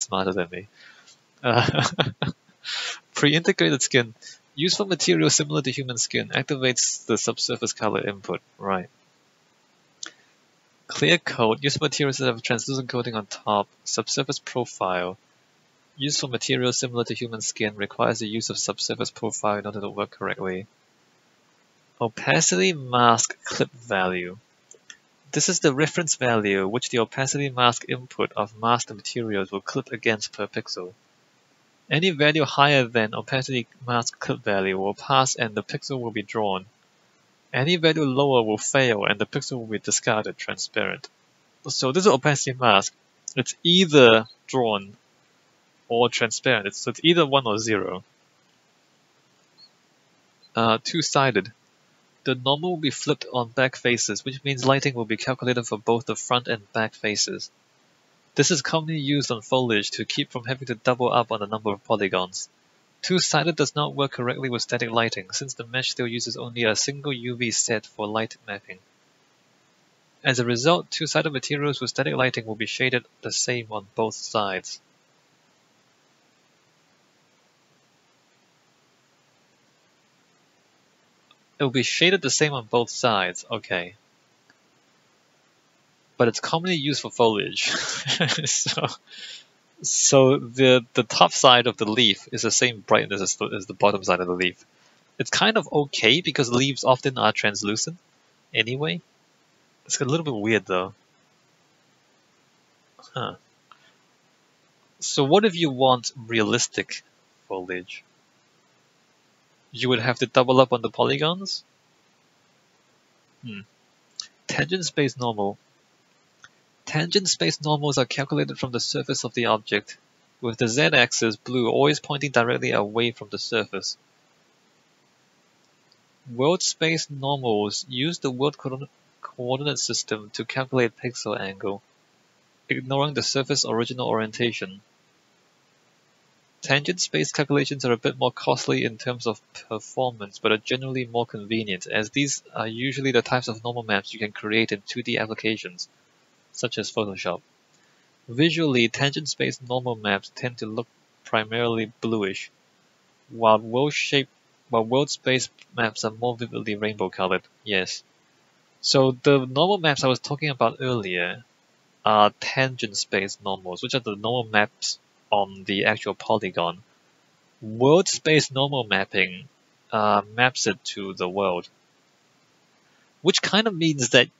smarter than me. Uh, Pre-integrated skin. Used for material similar to human skin. Activates the subsurface color input. Right. Clear coat. Used for materials that have translucent coating on top. Subsurface profile. Used for materials similar to human skin. Requires the use of subsurface profile in order to work correctly. Opacity mask clip value. This is the reference value which the opacity mask input of masked materials will clip against per pixel. Any value higher than opacity mask clip value will pass and the pixel will be drawn. Any value lower will fail and the pixel will be discarded transparent. So this is opacity mask. It's either drawn or transparent. So it's either 1 or 0. Two-sided. The normal will be flipped on back faces, which means lighting will be calculated for both the front and back faces. This is commonly used on foliage to keep from having to double up on the number of polygons. Two-sided does not work correctly with static lighting, since the mesh still uses only a single UV set for light mapping. As a result, two-sided materials with static lighting will be shaded the same on both sides. It will be shaded the same on both sides, okay. But it's commonly used for foliage. so the top side of the leaf is the same brightness as the bottom side of the leaf. It's kind of okay because leaves often are translucent anyway. It's a little bit weird though. Huh. So what if you want realistic foliage? You would have to double up on the polygons? Tangent space normal. Tangent space normals are calculated from the surface of the object, with the z-axis blue always pointing directly away from the surface. World space normals use the world coordinate system to calculate pixel angle, ignoring the surface original orientation. Tangent space calculations are a bit more costly in terms of performance, but are generally more convenient, as these are usually the types of normal maps you can create in 2D applications, such as Photoshop. Visually, tangent space normal maps tend to look primarily bluish, while world space maps are more vividly rainbow colored. Yes. So the normal maps I was talking about earlier are tangent space normals, which are the normal maps on the actual polygon. World space normal mapping maps it to the world, which kind of means that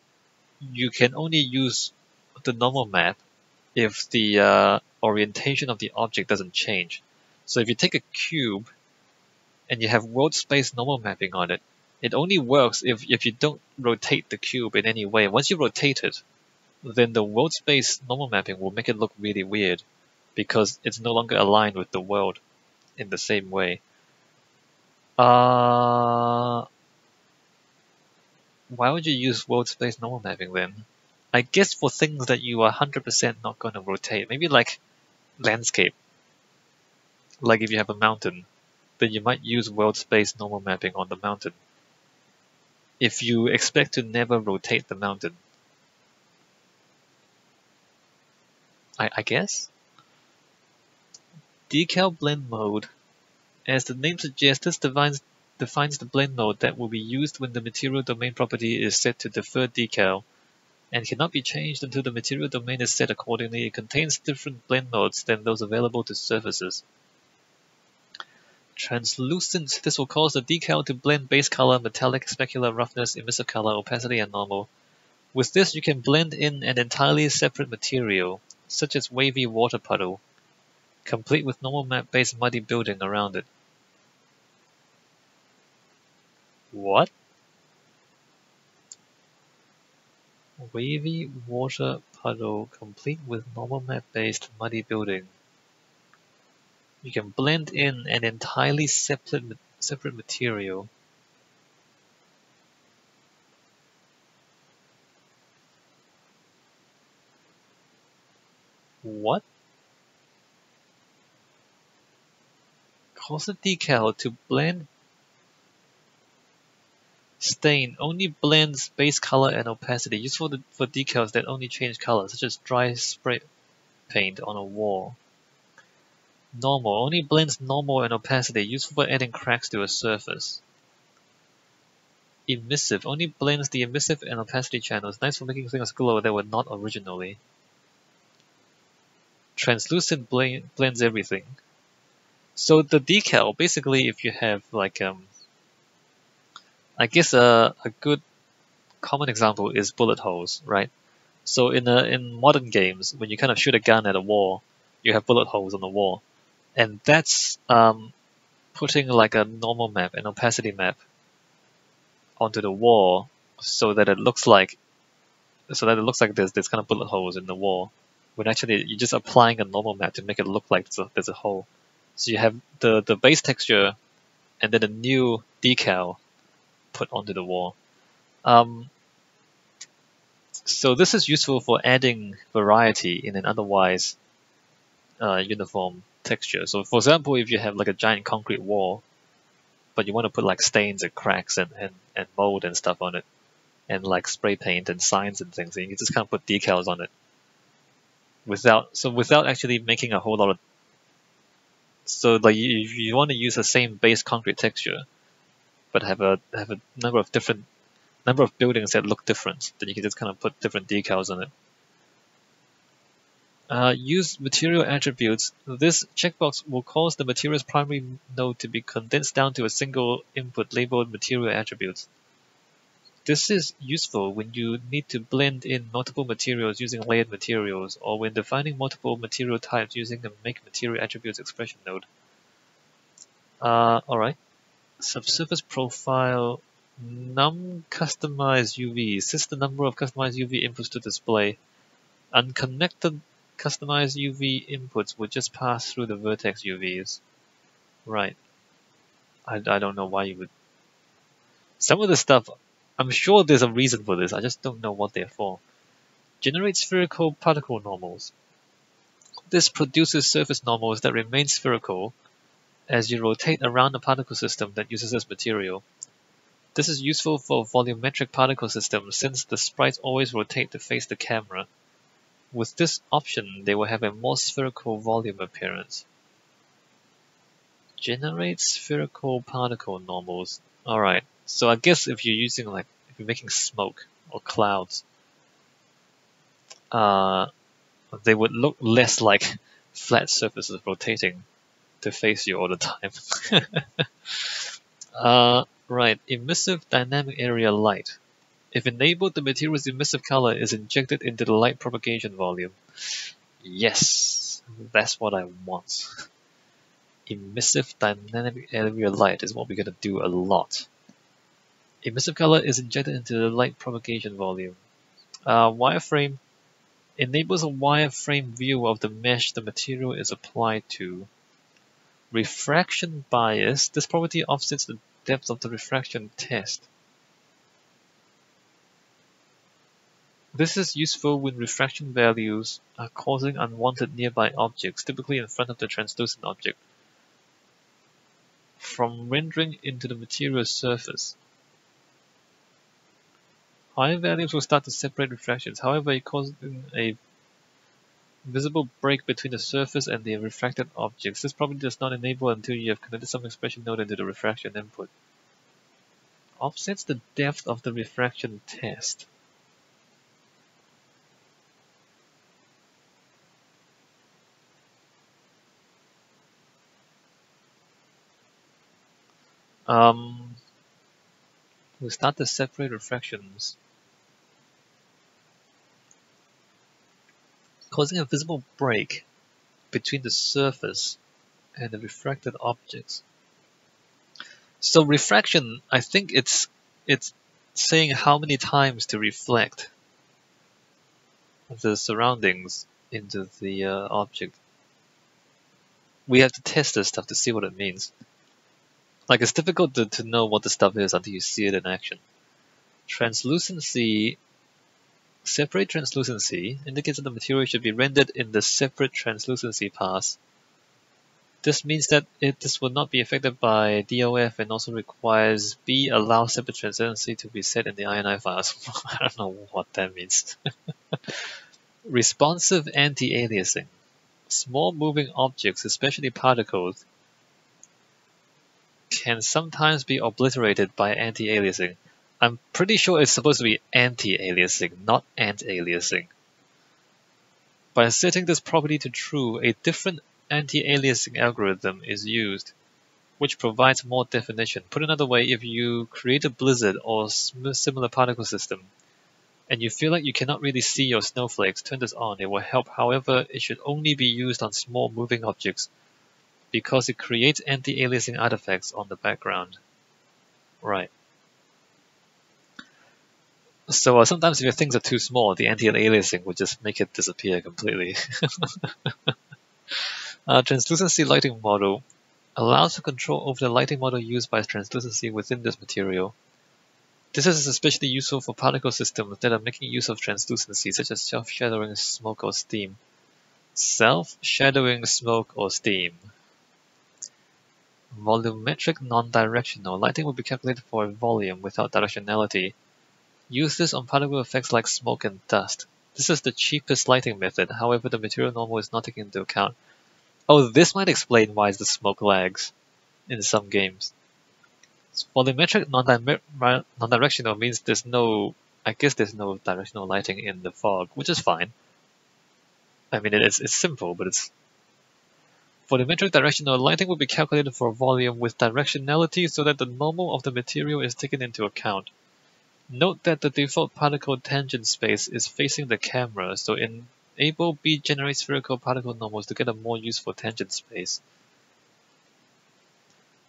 you can only use the normal map if the orientation of the object doesn't change. So if you take a cube and you have world space normal mapping on it, it only works if you don't rotate the cube in any way. Once you rotate it, then the world space normal mapping will make it look really weird because it's no longer aligned with the world in the same way. Why would you use world space normal mapping then? I guess for things that you are 100% not going to rotate. Maybe like landscape. Like if you have a mountain, then you might use world space normal mapping on the mountain. If you expect to never rotate the mountain. I guess? Decal blend mode. As the name suggests, this defines the blend mode that will be used when the material domain property is set to defer decal and cannot be changed until the material domain is set accordingly. It contains different blend modes than those available to surfaces. Translucent. This will cause the decal to blend base color, metallic, specular, roughness, emissive color, opacity, and normal. With this, you can blend in an entirely separate material, such as wavy water puddle, complete with normal map-based muddy building around it. What? Wavy water puddle, complete with normal map-based muddy building. You can blend in an entirely separate material. What? Cause the decal to blend stain only blends base color and opacity, useful for decals that only change color, such as dry spray paint on a wall. Normal only blends normal and opacity, useful for adding cracks to a surface. Emissive only blends the emissive and opacity channels, nice for making things glow that were not originally. Translucent blends everything. So the decal, basically, if you have like I guess a good common example is bullet holes, right? So in modern games, when you kind of shoot a gun at a wall, you have bullet holes on the wall, and that's putting like a normal map, an opacity map, onto the wall, so that it looks like there's kind of bullet holes in the wall, when actually you're just applying a normal map to make it look like there's a hole. So you have the base texture, and then a new decal put onto the wall. So this is useful for adding variety in an otherwise uniform texture. So for example, if you have like a giant concrete wall, but you want to put like stains and cracks and mold and stuff on it, and like spray paint and signs and things, and you can just kind of put decals on it without actually making a whole lot of. So like you want to use the same base concrete texture, but have a number of buildings that look different, then you can just kind of put different decals on it. Use material attributes. This checkbox will cause the material's primary node to be condensed down to a single input labeled material attributes. This is useful when you need to blend in multiple materials using layered materials, or when defining multiple material types using a make material attributes expression node. Alright. Subsurface profile. Num customized UV. Sets the number of customized UV inputs to display. Unconnected customized UV inputs would just pass through the vertex UVs. Right. I don't know why you would. Some of the stuff, I'm sure there's a reason for this, I just don't know what they're for. Generate spherical particle normals. This produces surface normals that remain spherical as you rotate around the particle system that uses this material. This is useful for volumetric particle systems since the sprites always rotate to face the camera. With this option, they will have a more spherical volume appearance. Generate spherical particle normals. Alright, so I guess if you're making smoke or clouds, they would look less like flat surfaces rotating to face you all the time. Right, emissive dynamic area light. If enabled, the material's emissive color is injected into the light propagation volume. Yes, that's what I want. Emissive dynamic area light is what we're going to do a lot. Emissive color is injected into the light propagation volume. Wireframe enables a wireframe view of the mesh the material is applied to. Refraction bias. This property offsets the depth of the refraction test. This is useful when refraction values are causing unwanted nearby objects, typically in front of the translucent object, from rendering into the material's surface. Higher values will start to separate refractions, however, it causes a visible break between the surface and the refracted objects. This property does not enable until you have connected some expression node into the refraction input. Offsets the depth of the refraction test. We start to separate refractions, causing a visible break between the surface and the refracted objects. So refraction, I think it's saying how many times to reflect the surroundings into the object. We have to test this stuff to see what it means. Like, it's difficult to know what the stuff is until you see it in action. Translucency. Separate translucency indicates that the material should be rendered in the separate translucency pass. This means that this will not be affected by DOF and also requires B allow separate translucency to be set in the INI files. I don't know what that means. Responsive anti-aliasing. Small moving objects, especially particles, can sometimes be obliterated by anti-aliasing. I'm pretty sure it's supposed to be anti-aliasing, not ant-aliasing. By setting this property to true, a different anti-aliasing algorithm is used, which provides more definition. Put another way, if you create a blizzard or similar particle system, and you feel like you cannot really see your snowflakes, turn this on. It will help. However, it should only be used on small moving objects because it creates anti-aliasing artifacts on the background. Right. So sometimes if your things are too small, the anti-aliasing will just make it disappear completely. Translucency lighting model allows for control over the lighting model used by translucency within this material. This is especially useful for particle systems that are making use of translucency, such as self-shadowing smoke or steam. Self-shadowing smoke or steam. Volumetric non-directional. Lighting will be calculated for a volume without directionality. Use this on particle effects like smoke and dust. This is the cheapest lighting method, however the material normal is not taken into account. Oh, this might explain why the smoke lags in some games. Volumetric non-directional means there's no directional lighting in the fog, which is fine. I mean, it's simple, but it's... Volumetric directional lighting will be calculated for volume with directionality so that the normal of the material is taken into account. Note that the default particle tangent space is facing the camera, so enable B generate spherical particle normals to get a more useful tangent space.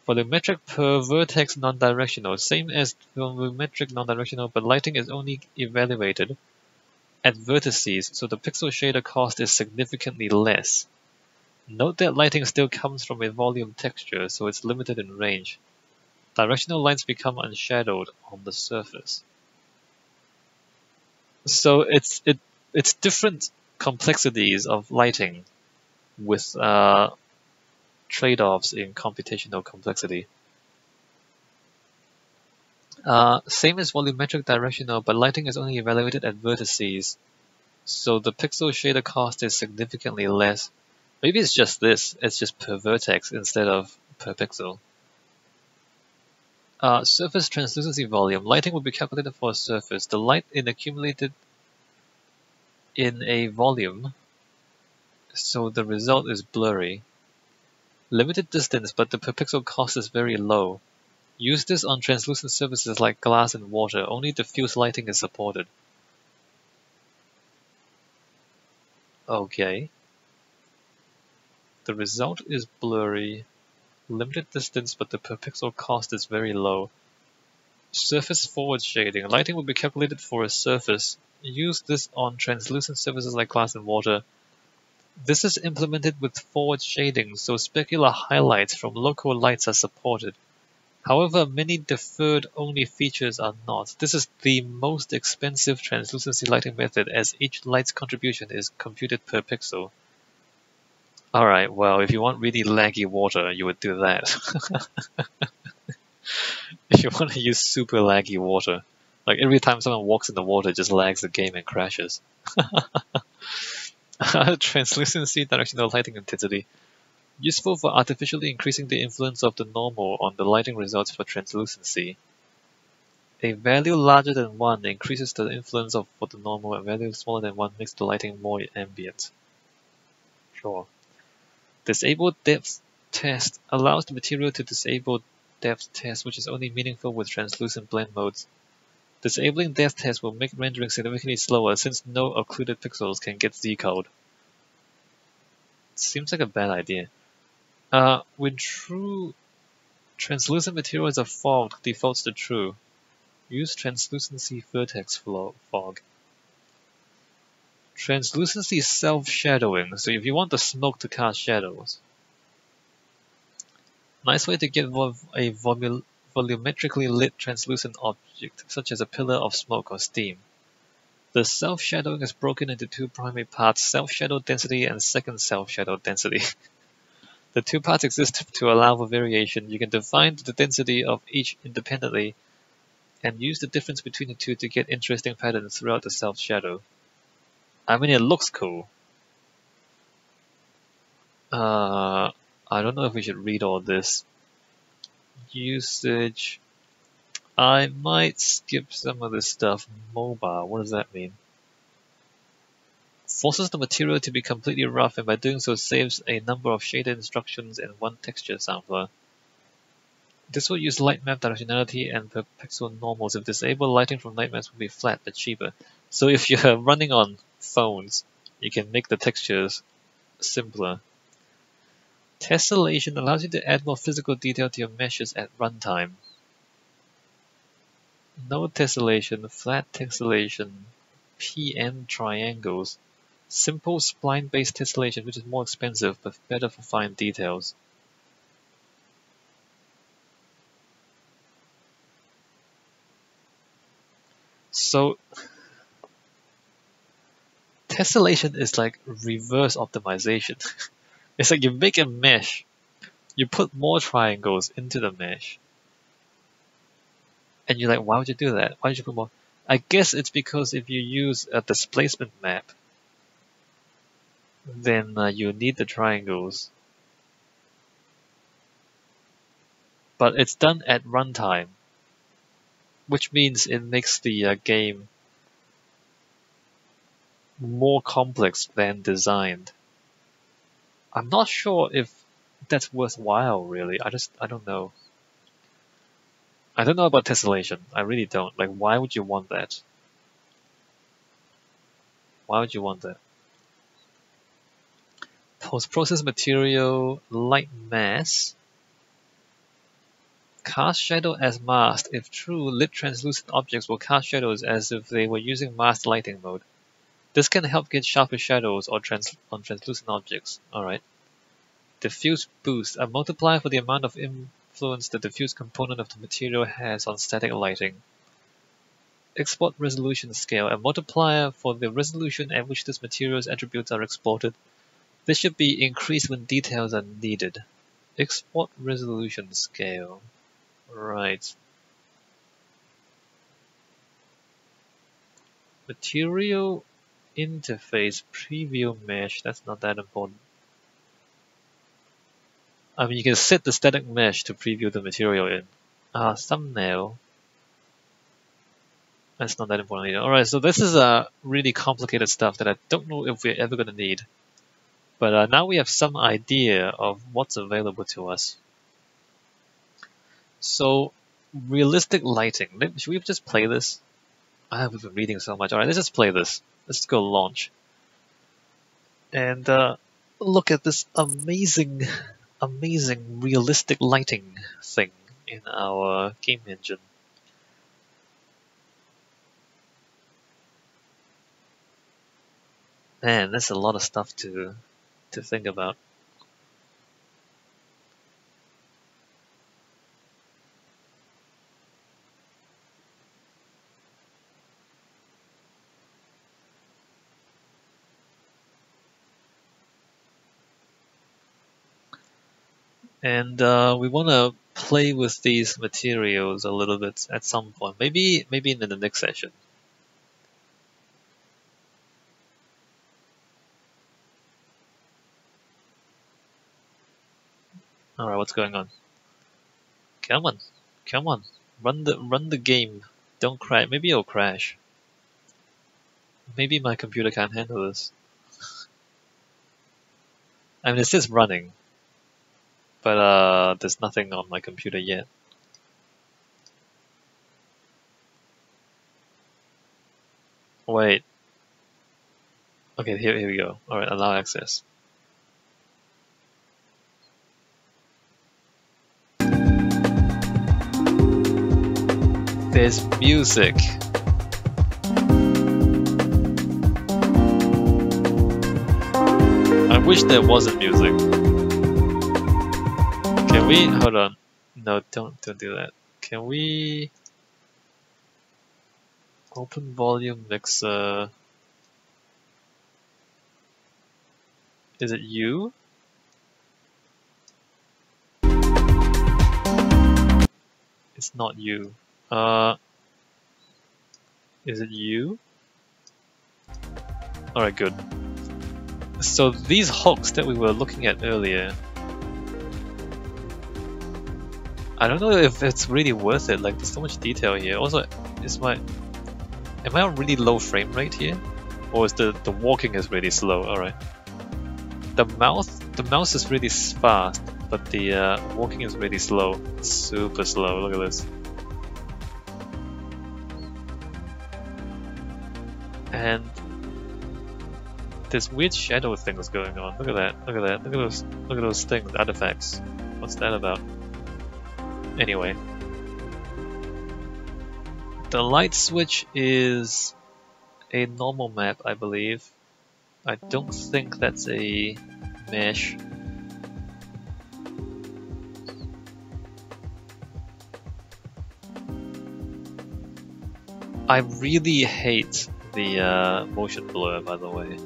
Volumetric per vertex non-directional, same as volumetric non-directional, but lighting is only evaluated at vertices, so the pixel shader cost is significantly less. Note that lighting still comes from a volume texture, so it's limited in range. Directional lines become unshadowed on the surface. So it's different complexities of lighting with trade-offs in computational complexity. Same as volumetric directional, but lighting is only evaluated at vertices, so the pixel shader cost is significantly less. Maybe it's just this, it's just per vertex instead of per pixel. Surface translucency volume. Lighting will be calculated for a surface. The light is accumulated in a volume, so the result is blurry. Limited distance, but the per pixel cost is very low. Use this on translucent surfaces like glass and water. Only diffuse lighting is supported. Okay. The result is blurry. Limited distance, but the per pixel cost is very low. Surface forward shading. Lighting will be calculated for a surface. Use this on translucent surfaces like glass and water. This is implemented with forward shading, so specular highlights from local lights are supported. However, many deferred-only features are not. This is the most expensive translucency lighting method, as each light's contribution is computed per pixel. Alright, well, if you want really laggy water, you would do that. If you want to use super laggy water, like every time someone walks in the water, it just lags the game and crashes. Translucency directional lighting intensity. Useful for artificially increasing the influence of the normal on the lighting results for translucency. A value larger than 1 increases the influence for the normal, and a value smaller than 1 makes the lighting more ambient. Sure. Disable depth test allows the material to disable depth test, which is only meaningful with translucent blend modes. Disabling depth test will make rendering significantly slower since no occluded pixels can get Z-code. Seems like a bad idea. When true translucent materials are fogged, defaults to true. Use translucency vertex fog. Translucency self-shadowing, so if you want the smoke to cast shadows. Nice way to get a volumetrically lit translucent object, such as a pillar of smoke or steam. The self-shadowing is broken into two primary parts, self-shadow density and second self-shadow density. The two parts exist to allow for variation. You can define the density of each independently and use the difference between the two to get interesting patterns throughout the self-shadow. I mean, it looks cool. I don't know if we should read all this. Usage. I might skip some of this stuff. Mobile, what does that mean? Forces the material to be completely rough, and by doing so saves a number of shader instructions and one texture sampler. This will use light map directionality and per pixel normals. If disabled, lighting from light maps will be flat but cheaper. So if you're running on phones, you can make the textures simpler. Tessellation allows you to add more physical detail to your meshes at runtime. No tessellation, flat tessellation, PN triangles. Simple spline-based tessellation, which is more expensive but better for fine details. So, tessellation is like reverse optimization. It's like you make a mesh, you put more triangles into the mesh, and you're like, why would you do that? Why would you put more? I guess it's because if you use a displacement map, then you need the triangles. But it's done at runtime, which means it makes the game more complex than designed. I'm not sure if that's worthwhile, really. I don't know. I don't know about tessellation. I really don't. Like, why would you want that? Why would you want that? Post-process material, light mass. Cast shadow as masked. If true, lit translucent objects will cast shadows as if they were using masked lighting mode. This can help get sharper shadows on translucent objects. Alright. Diffuse boost. A multiplier for the amount of influence the diffuse component of the material has on static lighting. Export resolution scale. A multiplier for the resolution at which this material's attributes are exported. This should be increased when details are needed. Export resolution scale. Right. Material interface preview mesh. That's not that important. I mean, you can set the static mesh to preview the material in. Thumbnail. That's not that important either. Alright, so this is really complicated stuff that I don't know if we're ever going to need. But now we have some idea of what's available to us. So, realistic lighting. Should we just play this? We've been reading so much. Alright, let's just play this. Let's go launch. And look at this amazing realistic lighting thing in our game engine. Man, that's a lot of stuff to think about. And we want to play with these materials a little bit at some point. Maybe in the next session. Alright, what's going on? Come on. Run the game. Don't crash. Maybe it'll crash. Maybe my computer can't handle this. I mean, it says running. But there's nothing on my computer yet. Wait. Okay, here we go. Alright, allow access. There's music. I wish there wasn't music. Can we hold on? No, don't do that. Can we open volume mixer? Is it you? It's not you. Is it you? Alright, good. So these hooks that we were looking at earlier, I don't know if it's really worth it. Like, there's so much detail here. Also, am I on really low frame rate here, or is the walking is really slow? All right. The mouse is really fast, but the walking is really slow. Super slow. Look at this. And there's weird shadow things going on. Look at that. Look at that. Look at those things. Artifacts. What's that about? Anyway. The light switch is a normal map, I believe. I don't think that's a mesh. I really hate the motion blur, by the way.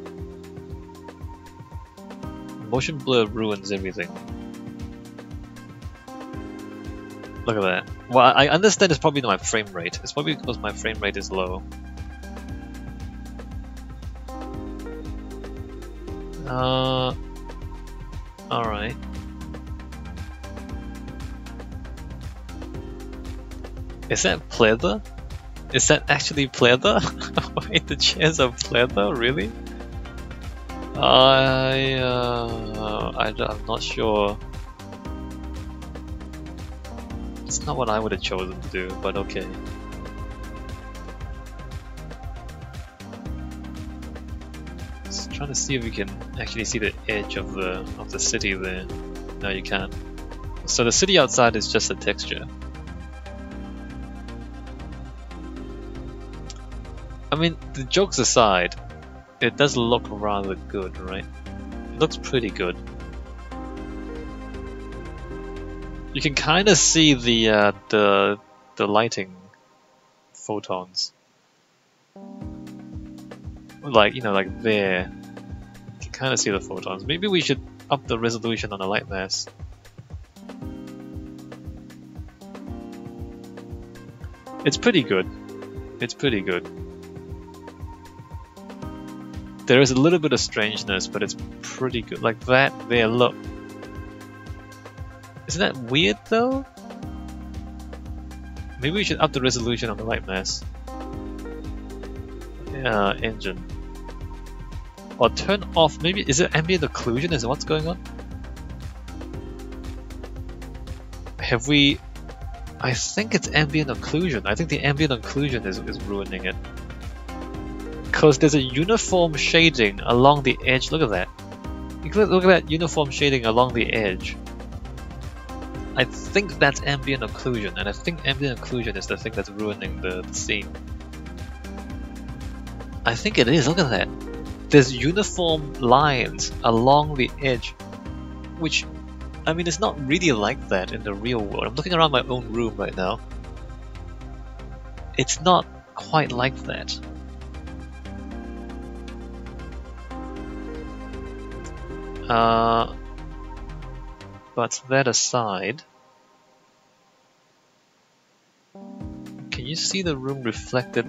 Motion blur ruins everything. Look at that. Well, I understand it's probably not my frame rate. It's probably because my frame rate is low. Alright. Is that pleather? Is that actually pleather? Wait, the chairs are pleather? Really? I'm not sure. It's not what I would have chosen to do, but okay. Just trying to see if we can actually see the edge of the city there. No, you can't. So the city outside is just a texture. I mean, the jokes aside, it does look rather good, right? It looks pretty good. You can kind of see the lighting photons, like, you know, like there. You can kind of see the photons. Maybe we should up the resolution on the light mass. It's pretty good. It's pretty good. There is a little bit of strangeness, but it's pretty good. Like that there, look. Isn't that weird though? Maybe we should up the resolution on the light mass. Engine. Or turn off, maybe, is it ambient occlusion? Is it what's going on? Have we... I think it's ambient occlusion. I think the ambient occlusion is ruining it. Because there's a uniform shading along the edge. Look at that. Look at that uniform shading along the edge. I think that's ambient occlusion, and I think ambient occlusion is the thing that's ruining the scene. I think it is, look at that. There's uniform lines along the edge, which, I mean, it's not really like that in the real world. I'm looking around my own room right now. It's not quite like that. But that aside, can you see the room reflected?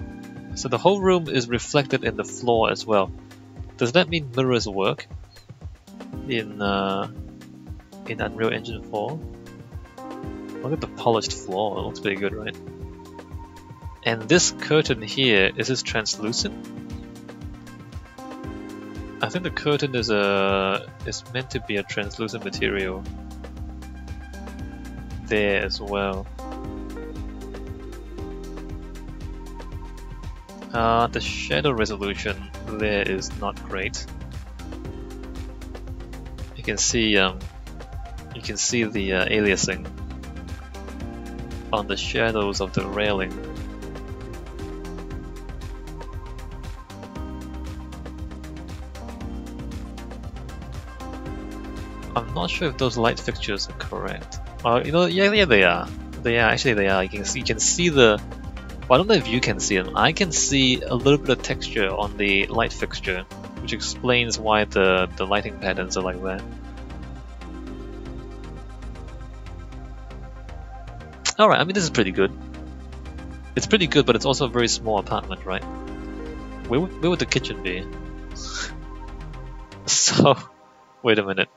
So the whole room is reflected in the floor as well. Does that mean mirrors work in Unreal Engine 4? Look at the polished floor, it looks pretty good, right? And this curtain here, is this translucent? I think the curtain is meant to be a translucent material there as well. The shadow resolution there is not great. You can see the aliasing on the shadows of the railing. I'm not sure if those light fixtures are correct. You know, yeah, they are. Actually, they are. You can see the. Well, I don't know if you can see them. I can see a little bit of texture on the light fixture, which explains why the lighting patterns are like that. Alright, I mean, this is pretty good. It's pretty good, but it's also a very small apartment, right? Where would the kitchen be? So, wait a minute.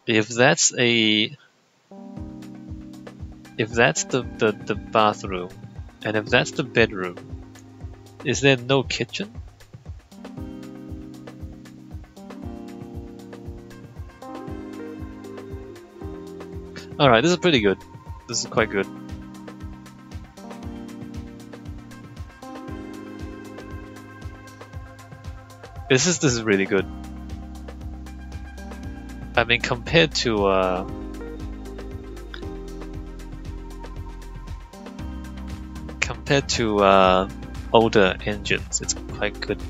If that's the bathroom, and if that's the bedroom, is there no kitchen? Alright, this is pretty good. This is quite good. This is really good. I mean, compared to older engines, it's quite good.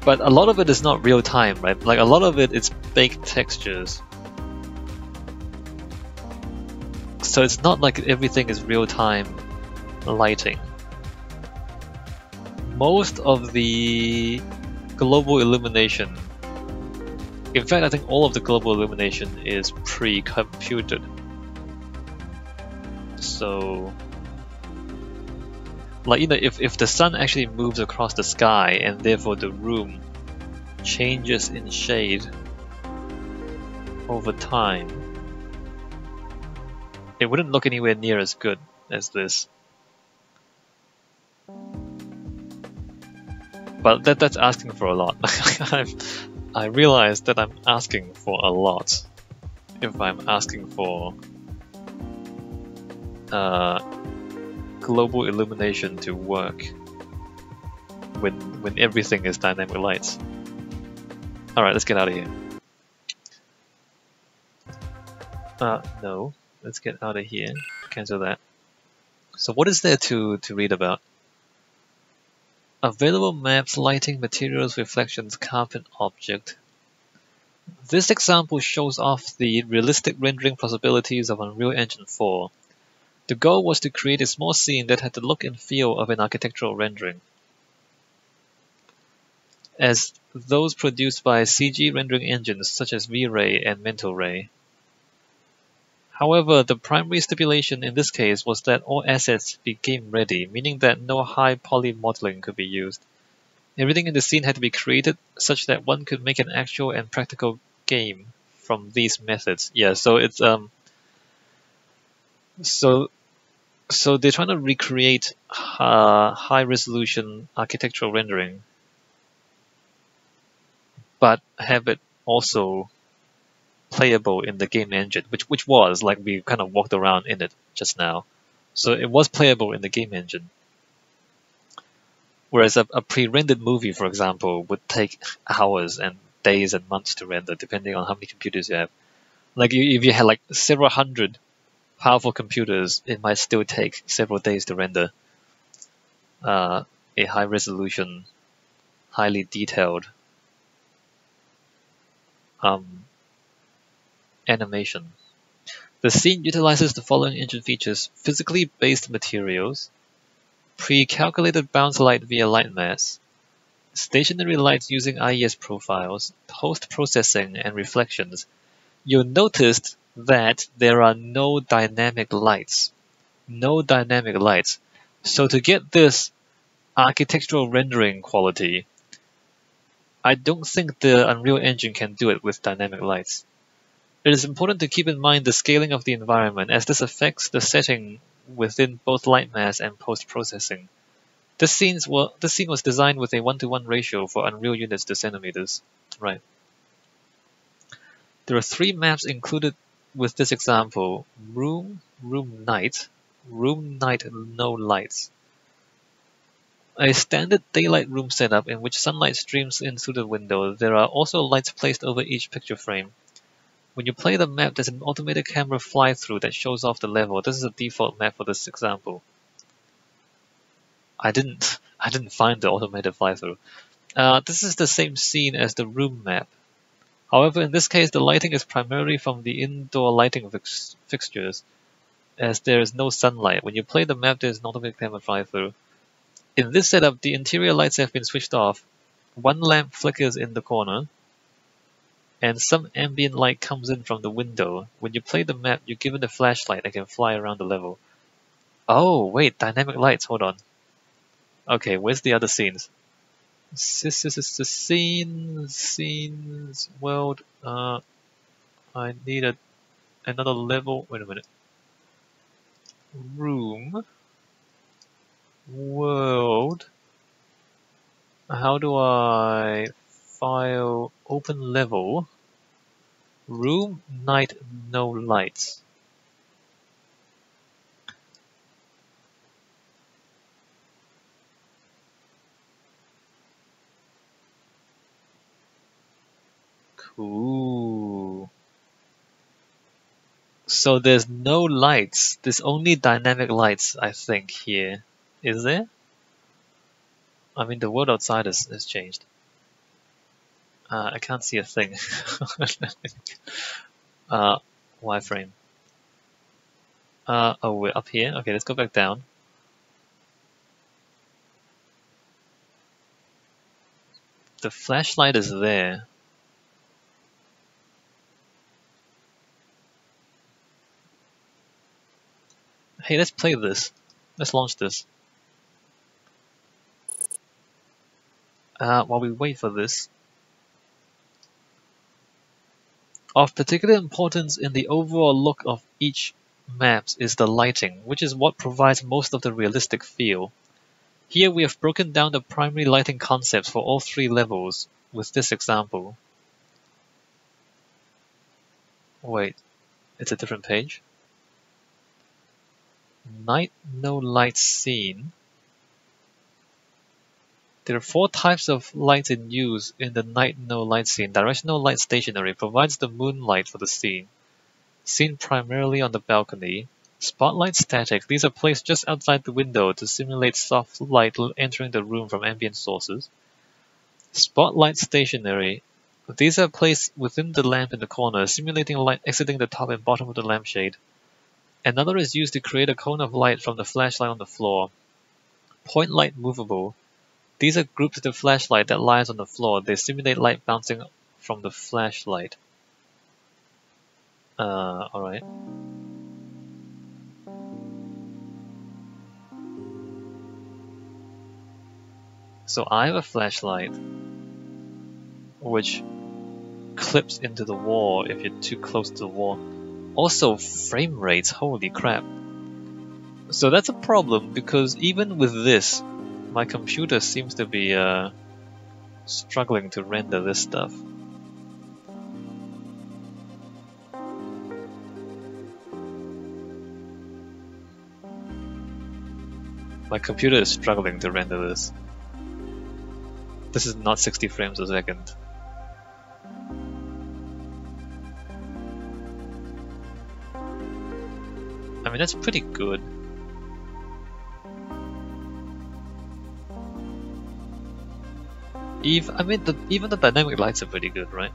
But a lot of it is not real time, right? Like a lot of it is baked textures. So it's not like everything is real time lighting. Most of the global illumination, in fact I think all of the global illumination is pre-computed. So, like, you know, if the sun actually moves across the sky and therefore the room changes in shade over time, it wouldn't look anywhere near as good as this. But that's asking for a lot. I realize that I'm asking for a lot if I'm asking for global illumination to work when everything is dynamic lights. Alright, let's get out of here. No. Let's get out of here. Cancel that. So what is there to read about? Available maps, lighting, materials, reflections, carpet, object. This example shows off the realistic rendering possibilities of Unreal Engine 4. The goal was to create a small scene that had the look and feel of an architectural rendering, as those produced by CG rendering engines such as V-Ray and Mental Ray. However, the primary stipulation in this case was that all assets be game ready, meaning that no high poly modeling could be used. Everything in the scene had to be created such that one could make an actual and practical game from these methods. Yeah, so it's so they're trying to recreate high resolution architectural rendering, but have it also playable in the game engine, which was, like, we kind of walked around in it just now. So it was playable in the game engine. Whereas a pre-rendered movie, for example, would take hours and days and months to render, depending on how many computers you have. Like, if you had like several hundred powerful computers, it might still take several days to render a high-resolution, highly detailed animation. The scene utilizes the following engine features: physically based materials, pre-calculated bounce light via light mass, stationary lights using IES profiles, post-processing, and reflections. You'll notice that there are no dynamic lights. No dynamic lights. So to get this architectural rendering quality, I don't think the Unreal Engine can do it with dynamic lights. It is important to keep in mind the scaling of the environment, as this affects the setting within both light mass and post-processing. This scene was designed with a 1:1 ratio for Unreal units to centimeters. Right. There are 3 maps included with this example: room, room night, no lights. A standard daylight room setup in which sunlight streams in through the window. There are also lights placed over each picture frame. When you play the map, there's an automated camera fly-through that shows off the level. This is a default map for this example. I didn't find the automated fly-through. This is the same scene as the room map. However, in this case, the lighting is primarily from the indoor lighting fixtures, as there is no sunlight. When you play the map, there's an automated camera fly-through. In this setup, the interior lights have been switched off. One lamp flickers in the corner, and some ambient light comes in from the window. When you play the map, you're given a flashlight that can fly around the level. Oh, wait, dynamic lights, hold on. Okay, where's the other scenes? Scenes, world, I need another level, wait a minute. Room, world, how do I file, open level, room, night, no lights. Cool. So there's no lights. There's only dynamic lights, I think, here. Is there? I mean, the world outside has changed. I can't see a thing. Wireframe. Oh, we're up here. Okay, let's go back down. The flashlight is there. Hey, let's play this. Let's launch this. While we wait for this. Of particular importance in the overall look of each maps is the lighting, which is what provides most of the realistic feel. Here we have broken down the primary lighting concepts for all 3 levels with this example. Wait, it's a different page. Night no light scene. There are 4 types of lights in use in the night no light scene. Directional light stationary provides the moonlight for the scene. Seen primarily on the balcony. Spotlight static. These are placed just outside the window to simulate soft light entering the room from ambient sources. Spotlight stationary. These are placed within the lamp in the corner, simulating light exiting the top and bottom of the lampshade. Another is used to create a cone of light from the flashlight on the floor. Point light movable. These are grouped to the flashlight that lies on the floor. They simulate light bouncing from the flashlight. Alright. So I have a flashlight which clips into the wall if you're too close to the wall. Also, frame rates, holy crap. So that's a problem because even with this, my computer seems to be struggling to render this stuff. My computer is struggling to render this. This is not 60 frames a second. I mean, that's pretty good. Even the dynamic lights are pretty good, right?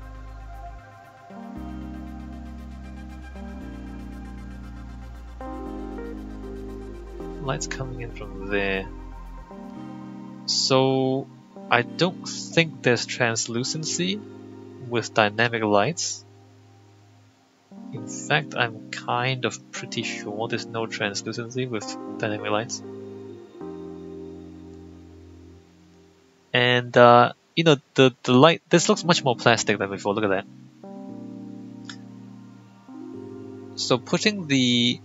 Lights coming in from there. So I don't think there's translucency with dynamic lights. In fact, I'm kind of pretty sure there's no translucency with dynamic lights. And you know, the light, this looks much more plastic than before, look at that. So putting the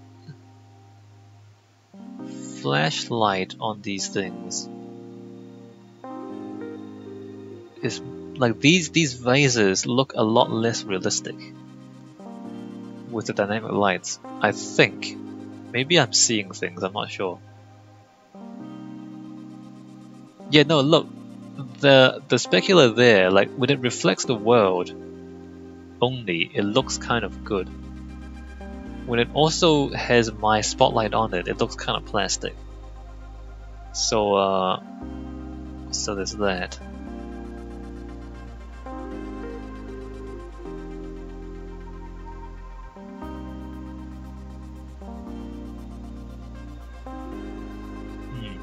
flashlight on these things is like these vases look a lot less realistic with the dynamic lights, I think. Maybe I'm seeing things, I'm not sure. Yeah, no, look, the specular there, like when it reflects the world only, it looks kind of good. When it also has my spotlight on it, it looks kind of plastic. So so there's that.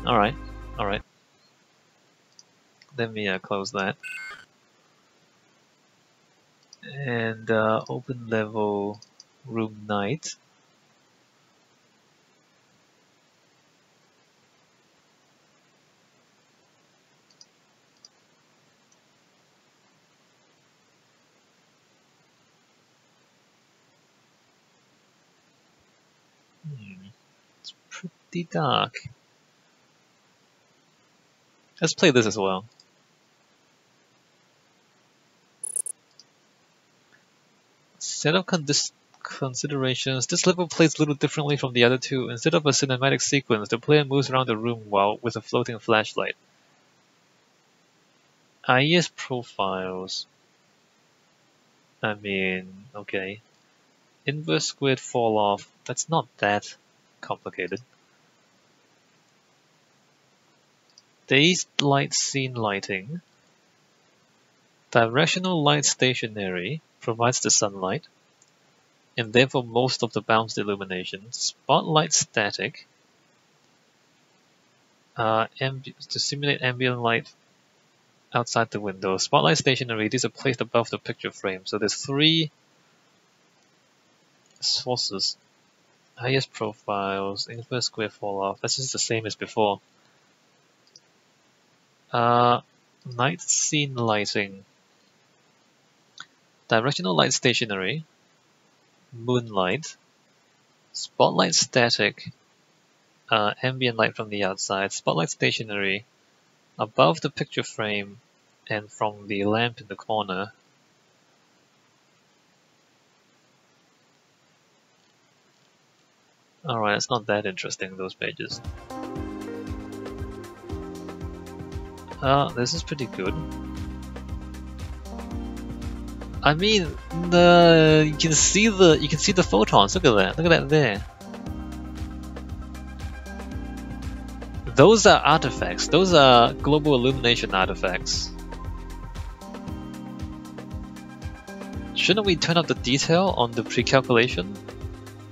Alright, alright. Let me close that. And open level room night. It's pretty dark. Let's play this as well. Set of considerations. This level plays a little differently from the other two. Instead of a cinematic sequence, the player moves around the room while with a floating flashlight. IES profiles. I mean, okay. Inverse squared fall off. That's not that complicated. Dazed light scene lighting. Directional light stationary provides the sunlight, and therefore most of the bounced illumination. Spotlight static. To simulate ambient light outside the window. Spotlight stationary, these are placed above the picture frame. So there's 3 sources. IES profiles, inverse square fall off. That's just the same as before. Night scene lighting. Directional light stationary. Moonlight. Spotlight static. Ambient light from the outside. Spotlight stationary. Above the picture frame and from the lamp in the corner. Alright, it's not that interesting, those pages. This is pretty good. I mean, you can see the photons. Look at that. Look at that there. Those are artifacts. Those are global illumination artifacts. Shouldn't we turn up the detail on the pre-calculation?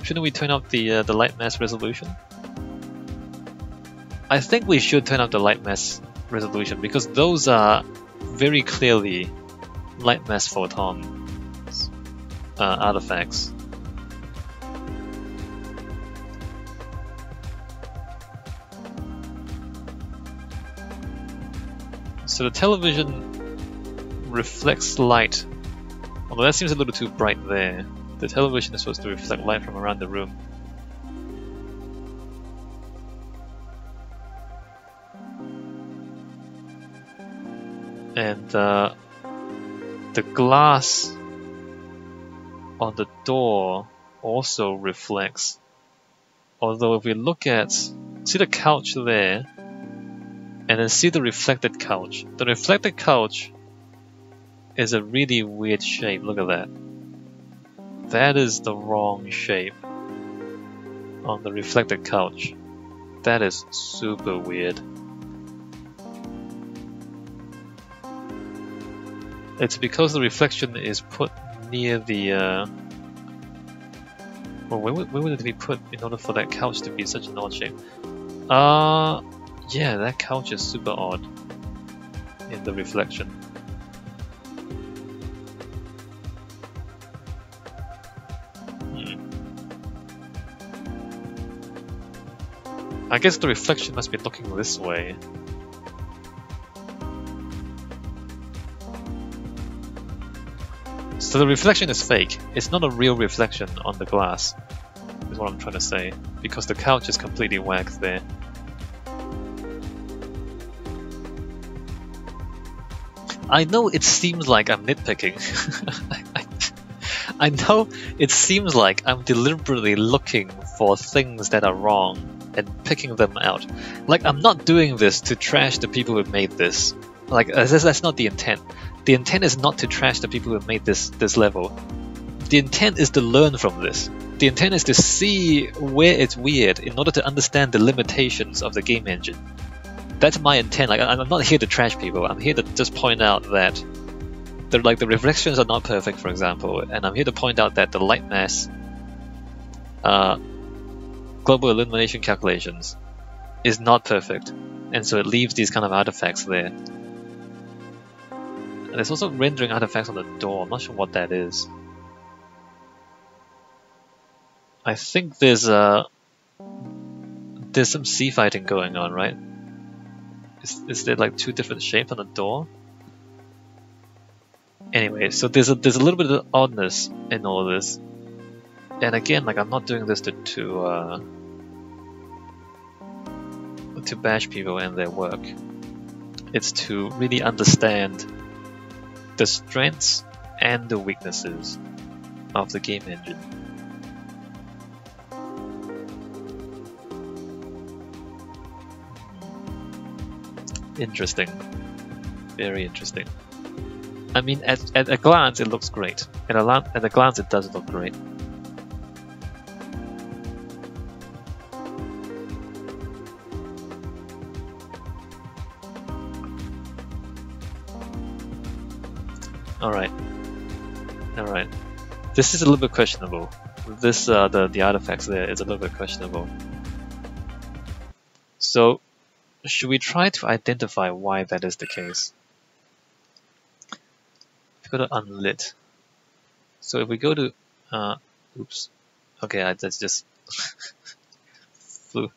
Shouldn't we turn up the light mass resolution? I think we should turn up the light mass resolution because those are very clearly light mass photon artifacts. So the television reflects light, although that seems a little too bright there. The television is supposed to reflect light from around the room. And the glass on the door also reflects. Although if we look at, see the couch there, and then see the reflected couch. The reflected couch is a really weird shape, look at that. That is the wrong shape on the reflected couch. That is super weird. It's because the reflection is put near the... Well, where would it be put in order for that couch to be such an odd shape? Yeah, that couch is super odd in the reflection. I guess the reflection must be looking this way. So the reflection is fake. It's not a real reflection on the glass, is what I'm trying to say, because the couch is completely waxed there. I know it seems like I'm nitpicking. I know it seems like I'm deliberately looking for things that are wrong and picking them out. Like, I'm not doing this to trash the people who made this. Like, that's not the intent. The intent is not to trash the people who made this level. The intent is to learn from this. The intent is to see where it's weird in order to understand the limitations of the game engine. That's my intent. Like, I'm not here to trash people. I'm here to just point out that the reflections are not perfect, for example, and I'm here to point out that the light mass global illumination calculations is not perfect, and so it leaves these kind of artifacts there. And there's also rendering artifacts on the door. I'm not sure what that is. I think there's some sea fighting going on, right? Is there like 2 different shapes on the door? Anyway, so there's a little bit of oddness in all of this. And again, like I'm not doing this to bash people and their work. It's to really understand the strengths and the weaknesses of the game engine. Interesting. Very interesting. I mean, at a glance, it looks great. At a glance, it does look great. Alright. Alright. This is a little bit questionable. This, the artifacts there is a little bit questionable. So, should we try to identify why that is the case? If we go to unlit. So if we go to, oops. Okay, that's just flew.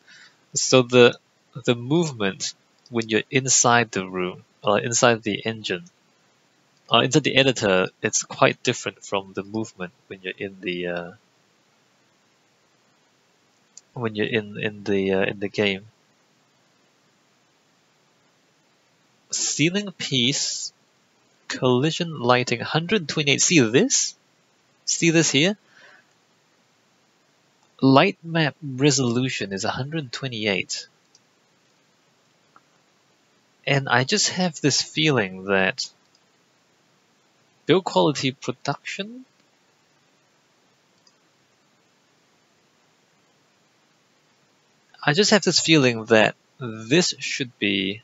So the movement when you're inside the room, or inside the engine, inside the editor, it's quite different from the movement when you're in the in the game. Ceiling piece, collision lighting, 128. See this? See this here? Light map resolution is 128. And I just have this feeling that build quality production? I just have this feeling that this should be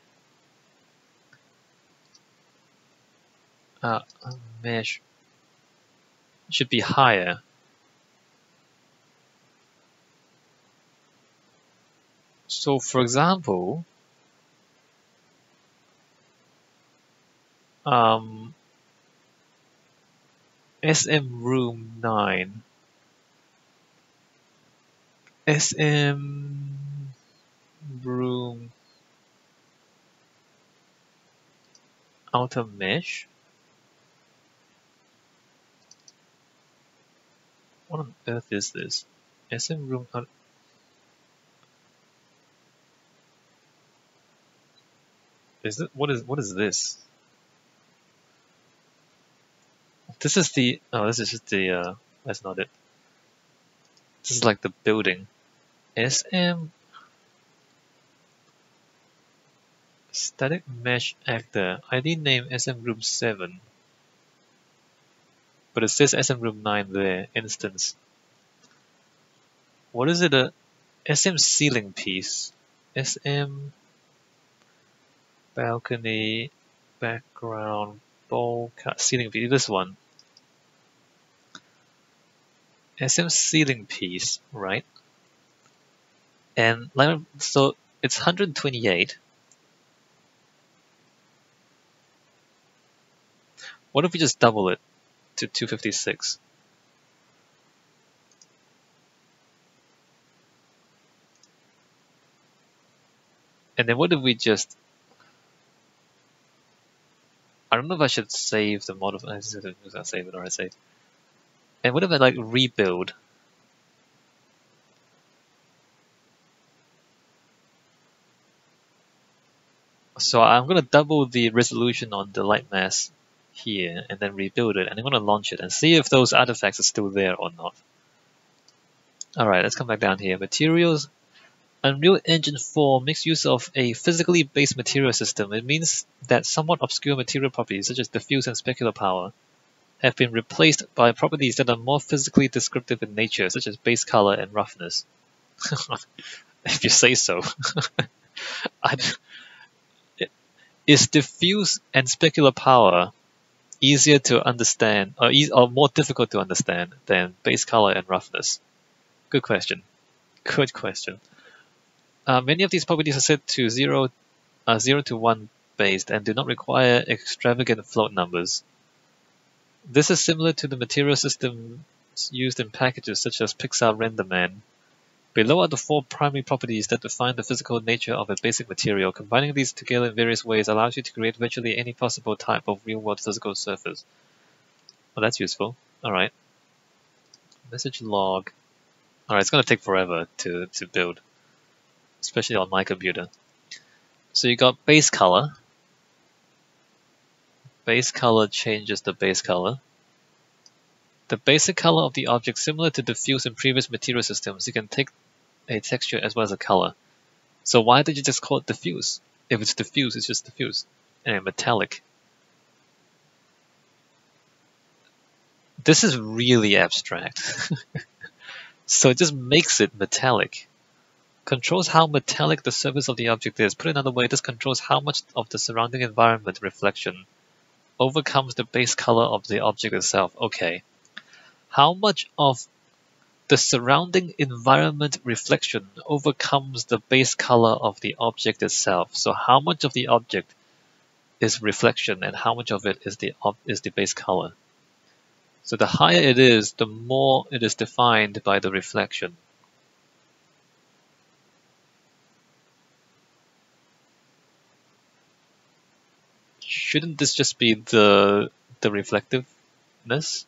mesh should be higher. So for example, SM room 9, SM room outer mesh. What on earth is this? SM room out. Is it what is this? This is the this is just the that's not it. This is like the building. SM static mesh actor. ID name SM room 7. But it says SM room 9 there, instance. What is it? A SM ceiling piece. SM balcony, background, bowl, ceiling piece. This one. SM ceiling piece, right? And so it's 128. What if we just double it to 256? And then what if we just... I don't know if I should save the model. I was gonna save it, or I save. And what if I like rebuild? So I'm gonna double the resolution on the light mass here, and then rebuild it, and I'm gonna launch it and see if those artifacts are still there or not. Alright, let's come back down here. Materials. Unreal Engine 4 makes use of a physically based material system. It means that somewhat obscure material properties, such as diffuse and specular power, have been replaced by properties that are more physically descriptive in nature, such as base color and roughness. If you say so. Is diffuse and specular power easier to understand, or more difficult to understand than base color and roughness? Good question. Good question. Many of these properties are set to 0 to 1 based and do not require extravagant float numbers. This is similar to the material systems used in packages such as Pixar RenderMan. Below are the 4 primary properties that define the physical nature of a basic material. Combining these together in various ways allows you to create virtually any possible type of real-world physical surface. Well, that's useful. Alright. Message log. Alright, it's gonna take forever to build, especially on my computer. So you got base color. Base color changes the base color. The basic color of the object, similar to diffuse in previous material systems, you can take a texture as well as a color. So why did you just call it diffuse? If it's diffuse, it's just diffuse. And metallic. This is really abstract. So it just makes it metallic. Controls how metallic the surface of the object is. Put another way, this controls how much of the surrounding environment reflection overcomes the base color of the object itself. Okay. How much of the surrounding environment reflection overcomes the base color of the object itself? So how much of the object is reflection and how much of it is the base color? So the higher it is, the more it is defined by the reflection. Shouldn't this just be the reflectiveness?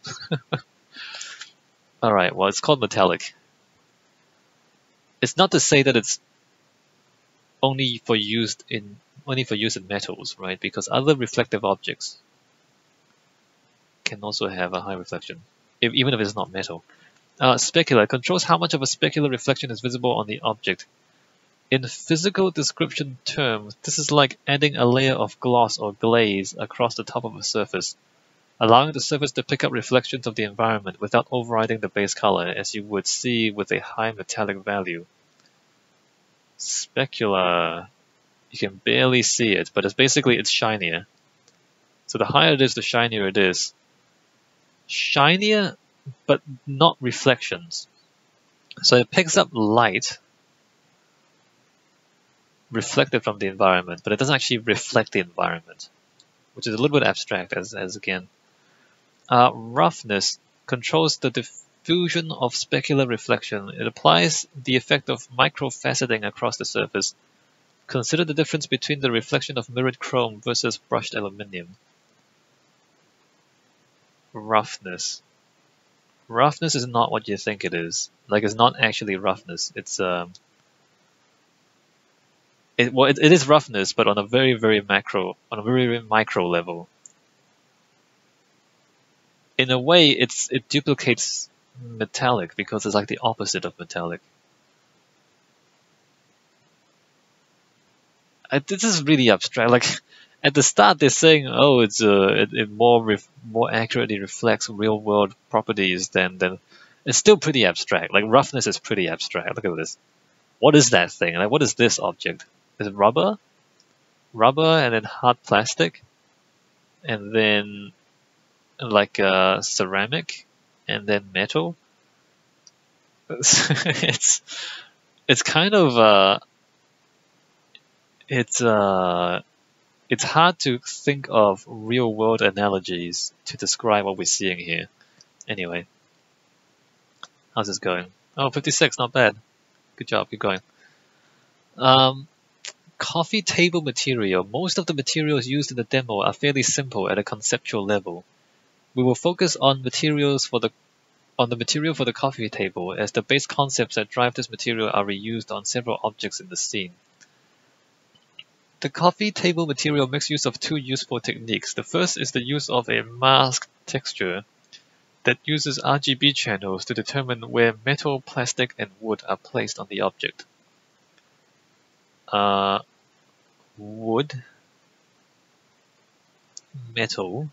Alright, well, it's called metallic. It's not to say that it's only for use in metals, right? Because other reflective objects can also have a high reflection, even if it's not metal. Specular controls how much of a specular reflection is visible on the object. In physical description terms, this is like adding a layer of gloss or glaze across the top of a surface, allowing the surface to pick up reflections of the environment without overriding the base color, as you would see with a high metallic value. Specular, you can barely see it, but it's shinier. So the higher it is, the shinier it is. Shinier, but not reflections. So it picks up light reflected from the environment, but it doesn't actually reflect the environment, which is a little bit abstract, as again. Roughness controls the diffusion of specular reflection. It applies the effect of microfaceting across the surface. Consider the difference between the reflection of mirrored chrome versus brushed aluminium. Roughness. Roughness is not what you think it is. Like, it's not actually roughness. It's it is roughness, but on a very micro level. In a way, it duplicates metallic because it's like the opposite of metallic. This is really abstract. Like, at the start, they're saying, "Oh, it more accurately reflects real world properties than." It's still pretty abstract. Like, roughness is pretty abstract. Look at this. What is that thing? Like, what is this object? Is it rubber? Rubber, and then hard plastic, and then like ceramic, and then metal. It's kind of it's hard to think of real world analogies to describe what we're seeing here. Anyway, how's this going? Oh, 56, not bad. Good job, keep going. Coffee table material. Most of the materials used in the demo are fairly simple at a conceptual level. We will focus on the material for the coffee table, as the base concepts that drive this material are reused on several objects in the scene. The coffee table material makes use of two useful techniques. The first is the use of a masked texture that uses RGB channels to determine where metal, plastic, and wood are placed on the object. Wood, metal,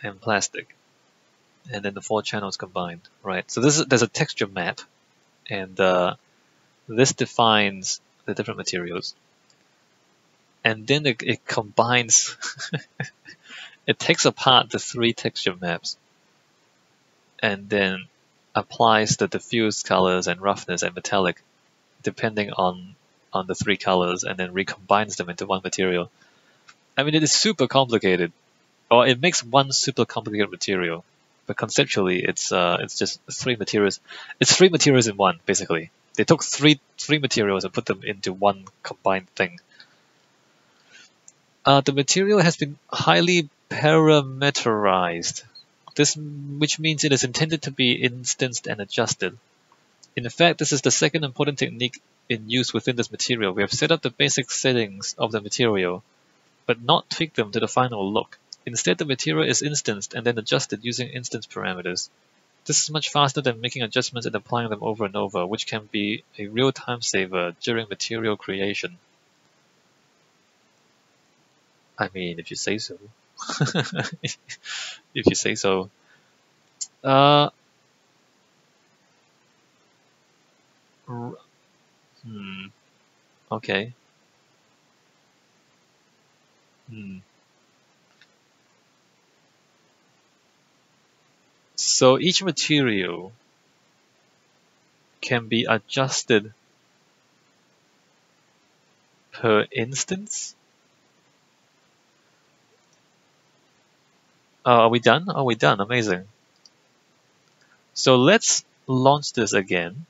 and plastic, and then the 4 channels combined, right? So there's a texture map, and this defines the different materials, and then it combines. It takes apart the 3 texture maps, and then applies the diffuse colors and roughness and metallic, depending on the 3 colors, and then recombines them into one material. I mean, it is super complicated, or it makes one super complicated material, but conceptually it's just 3 materials. It's 3 materials in one, basically. They took three materials and put them into one combined thing. The material has been highly parameterized. which means it is intended to be instanced and adjusted. In fact, this is the second important technique in use within this material. We have set up the basic settings of the material, but not tweaked them to the final look. Instead, the material is instanced and then adjusted using instance parameters. This is much faster than making adjustments and applying them over and over, which can be a real time saver during material creation. I mean, if you say so. If you say so. Okay. So each material can be adjusted per instance. Are we done? Are we done? Amazing. So let's launch this again.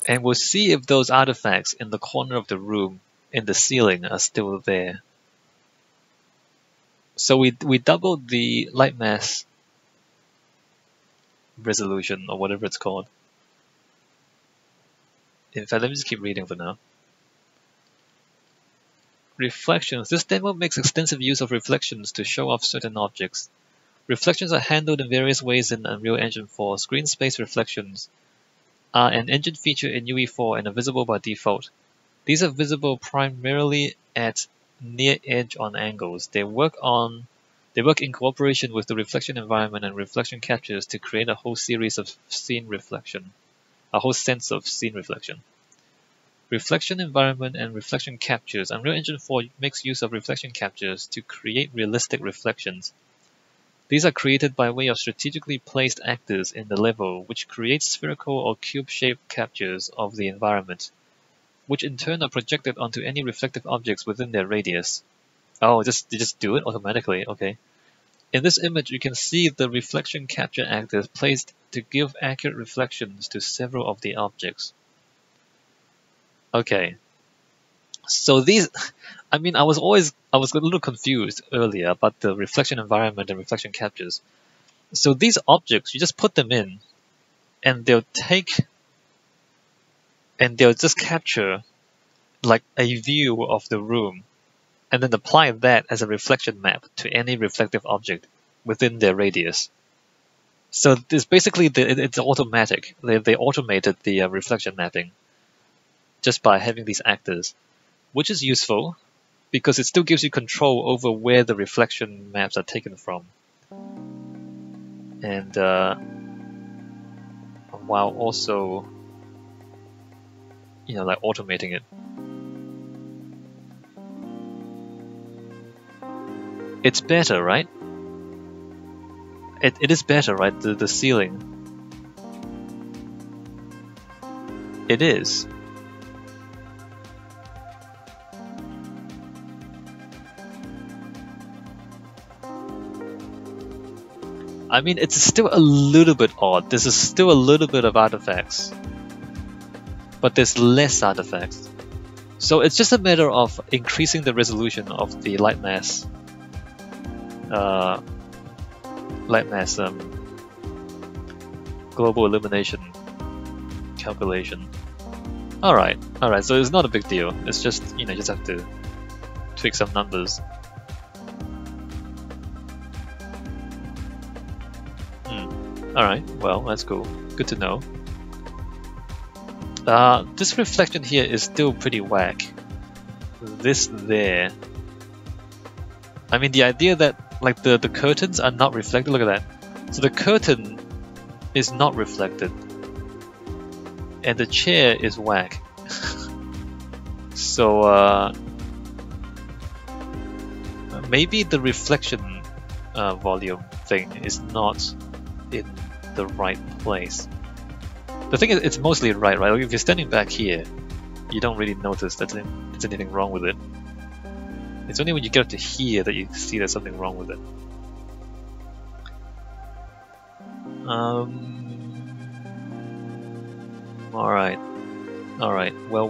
And we'll see if those artifacts in the corner of the room in the ceiling are still there. So we doubled the light mass resolution, or whatever it's called. In fact, let me just keep reading for now. Reflections. This demo makes extensive use of reflections to show off certain objects. Reflections are handled in various ways in Unreal Engine 4. Screen space reflections are an engine feature in UE4 and are visible by default. These are visible primarily at near edge on angles. They work in cooperation with the reflection environment and reflection captures to create a whole series of scene reflection, a whole sense of scene reflection. Reflection environment and reflection captures. Unreal Engine 4 makes use of reflection captures to create realistic reflections. These are created by way of strategically placed actors in the level, which creates spherical or cube-shaped captures of the environment, which in turn are projected onto any reflective objects within their radius. Oh, they just do it automatically, okay. In this image, you can see the reflection capture actors placed to give accurate reflections to several of the objects. Okay, so these, I mean, I was a little confused earlier about the reflection environment and reflection captures. So these objects, you just put them in, and they'll just capture like a view of the room, and then apply that as a reflection map to any reflective object within their radius. So this basically it's automatic. They automated the reflection mapping just by having these actors, which is useful because it still gives you control over where the reflection maps are taken from, and while also, you know, like automating it. It's better, right? It is better, right? The ceiling. It is. I mean, it's still a little bit odd. There's still a little bit of artifacts, but there's less artifacts. So it's just a matter of increasing the resolution of the light mass global illumination calculation. Alright, so it's not a big deal. It's just, you know, you just have to tweak some numbers. Alright, well, that's cool. Good to know. This reflection here is still pretty whack. This there. I mean, the idea that like the curtains are not reflected, look at that. So the curtain is not reflected. And the chair is whack. So maybe the reflection volume thing is not in the right place. The thing is, it's mostly right? Like if you're standing back here, you don't really notice that there's anything wrong with it. It's only when you get up to here that you see there's something wrong with it. Alright. Well,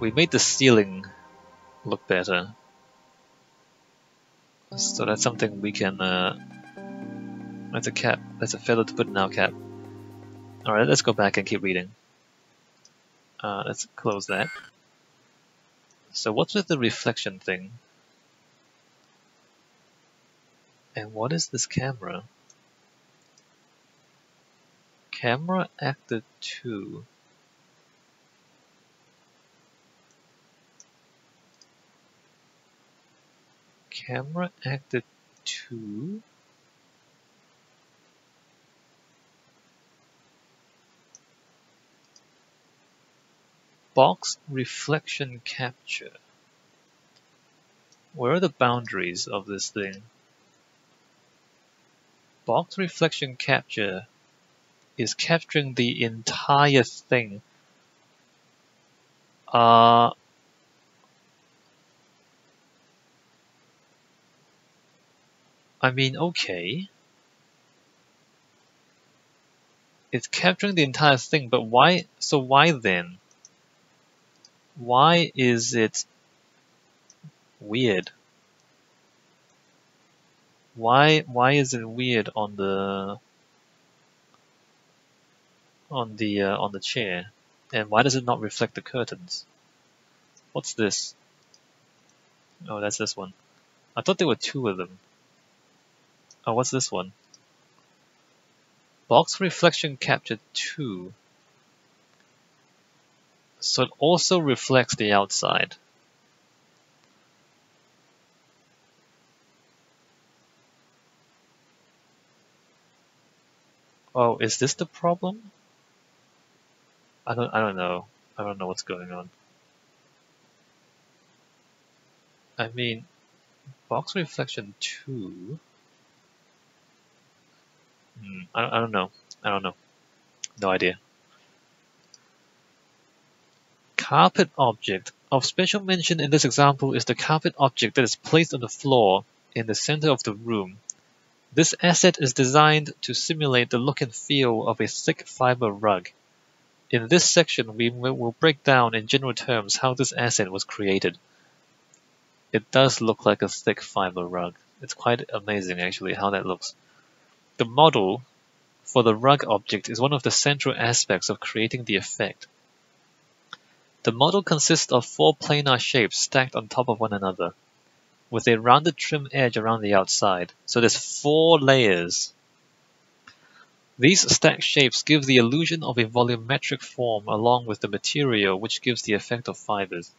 We made the ceiling look better. So that's something we can, that's a cap, that's a feather to put in our cap. Alright, let's go back and keep reading. Let's close that. So what's with the reflection thing? And what is this camera? Camera actor 2. Camera actor 2? Box reflection capture. Where are the boundaries of this thing? Box reflection capture is capturing the entire thing. I mean, okay. It's capturing the entire thing, but why? So why then? Why is it weird? Why is it weird on the chair? And why does it not reflect the curtains? What's this? Oh, that's this one. I thought there were two of them. Oh, what's this one? Box reflection capture 2. So it also reflects the outside. Oh, is this the problem? I don't know. I don't know what's going on. I mean, box reflection 2. I don't know. I don't know. No idea. Carpet object. Of special mention in this example is the carpet object that is placed on the floor in the center of the room. This asset is designed to simulate the look and feel of a thick fiber rug. In this section, we will break down in general terms how this asset was created. It does look like a thick fiber rug. It's quite amazing actually how that looks. The model for the rug object is one of the central aspects of creating the effect. The model consists of 4 planar shapes stacked on top of one another, with a rounded trim edge around the outside. So there's 4 layers. These stacked shapes give the illusion of a volumetric form along with the material which gives the effect of fibers.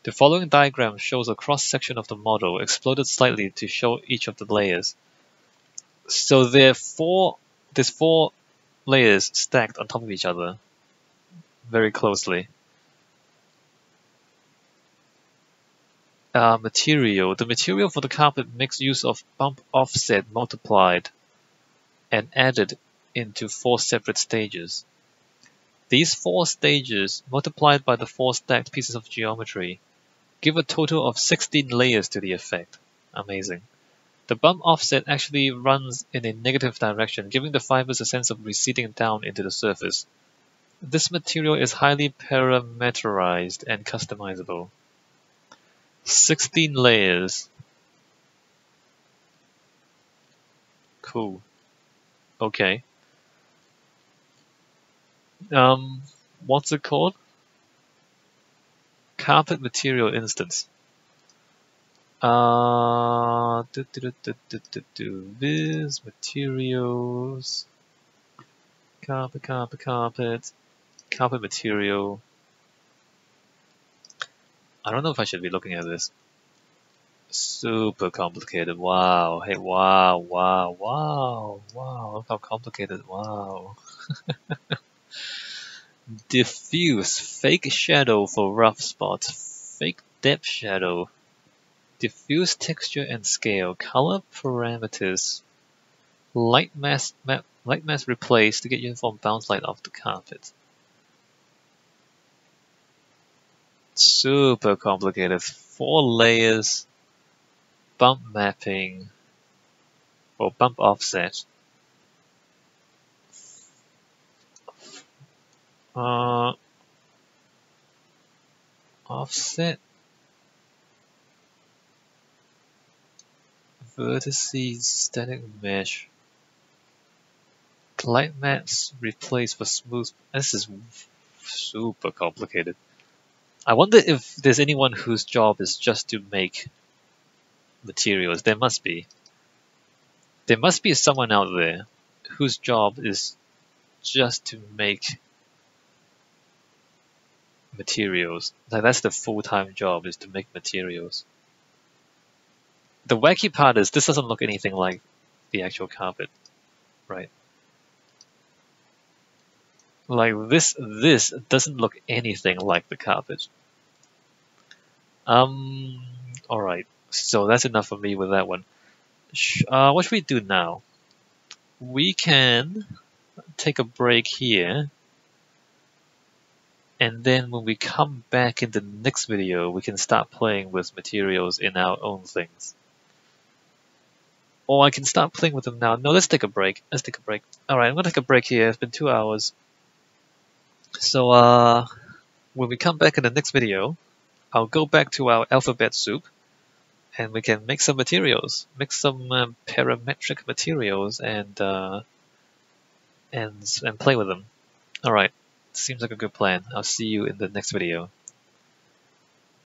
The following diagram shows a cross-section of the model exploded slightly to show each of the layers. So there's 4 layers stacked on top of each other very closely. Material. The material for the carpet makes use of bump offset multiplied and added into 4 separate stages. These 4 stages, multiplied by the 4 stacked pieces of geometry, give a total of 16 layers to the effect. Amazing. The bump offset actually runs in a negative direction, giving the fibers a sense of receding down into the surface. This material is highly parameterized and customizable. 16 layers. Cool. Okay. What's it called? Carpet material instance. Viz materials. Carpet material. I don't know if I should be looking at this. Super complicated. Wow. Hey, wow. Look how complicated. Wow. Diffuse. Fake shadow for rough spots. Fake depth shadow. Diffuse texture and scale. Color parameters. Light mask replace to get uniform bounce light off the carpet. Super complicated. 4 layers. Bump mapping. Or bump offset. I offset, vertices, static mesh, glide maps replace for smooth. This is super complicated. I wonder if there's anyone whose job is just to make materials. There must be. There must be someone out there whose job is just to make materials. Like that's the full-time job, is to make materials. The wacky part is this doesn't look anything like the actual carpet, right? Like this doesn't look anything like the carpet. Alright, so that's enough for me with that one. What should we do now? We can take a break here, and then when we come back in the next video, we can start playing with materials in our own things. Or I can start playing with them now. No, let's take a break. Alright, I'm gonna take a break here. It's been 2 hours. So, when we come back in the next video, I'll go back to our alphabet soup, and we can make some materials, make some parametric materials, and play with them. All right, seems like a good plan. I'll see you in the next video.